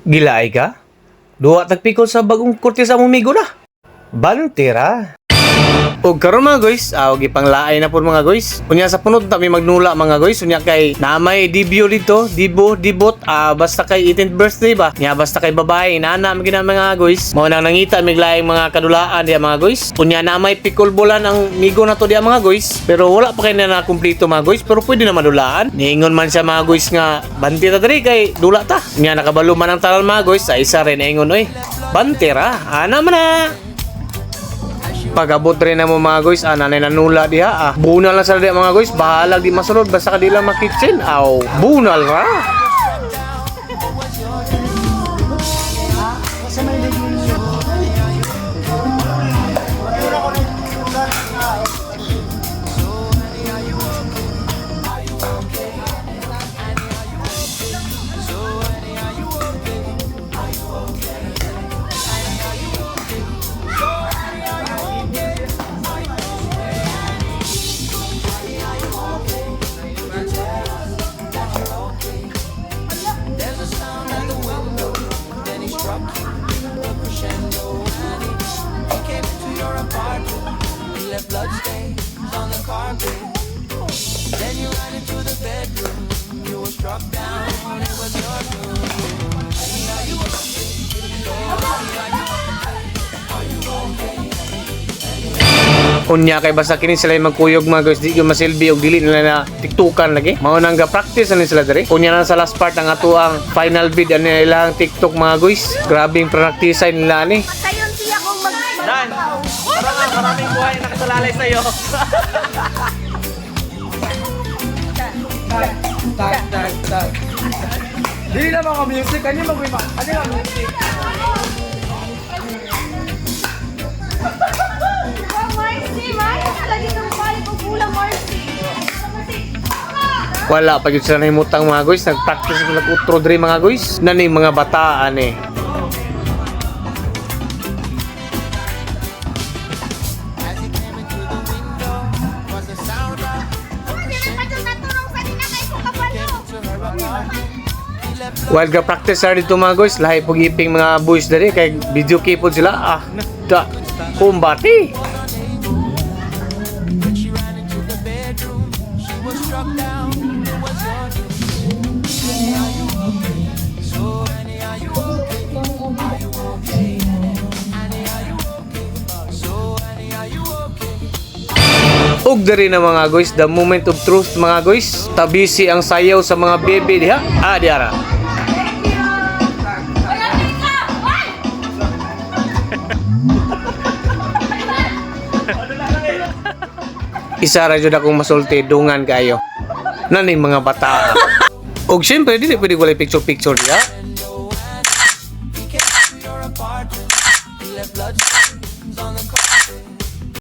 Gilaay ka? Duwa tagpikol sa bagong kurte sa mong migo na. Bantira. O karon mga guys, og ipanglaay na po mga guys. Unya sa punot ta may magnula mga guys. Unya kay namay debut dito, debut basta kay 18th birthday ba. Nya basta kay babae nana magina mga guys. Mao nang nangita miglaing mga kadulaan diya mga guys. Unya namay pikol bolan ang migo na to diya mga guys. Pero wala pa kay na kumpleto mga guys, pero pwede na madulaan. Niingon man siya mga guys nga banti ta diri kay dula ta. Nya nakabalo man ang talan mga guys, sa isa rin ingon oy. Bantira, ana man na. Pag-abot rin na mo mga guys, nanay nanula diha bunal lang sa diha mga guys, bahalag di masunod basta ka di lang makitchen. Bunal ra. Bloodstains on the carpet. Then you ran into the bedroom. You were struck down. It was your room. Unya kay basta kini sila magkuyog mga guys, di ko masilbi og dili nila na tiktokan lagi. Mao nang ga-practice ani sila diri. Unya na sa last part ang ato ang final vid ani ilang TikTok mga guys. Grabing practice nila ani. Sayon siya kung Dan, maraming buhay na nakasalalay sa'yo. Tag. Di na mga music, ano yung mag-wima? Ano yung music? Wala pa gyud sila nahimutang mga guys, nag-practice sila utro diri mga guys. Nani mga bataan eh. While ga-practice sa dito mga guys, lahi pag-iping mga boys dali kay video keypod sila. Kumbati. Og diri na mga guys, the moment of truth mga guys. Tabisi ang sayaw sa mga bebe diha. Diara. Isa ra jud akong masulti dungan kayo. Nani mga bata. Og syempre dili pwede walay picture diha.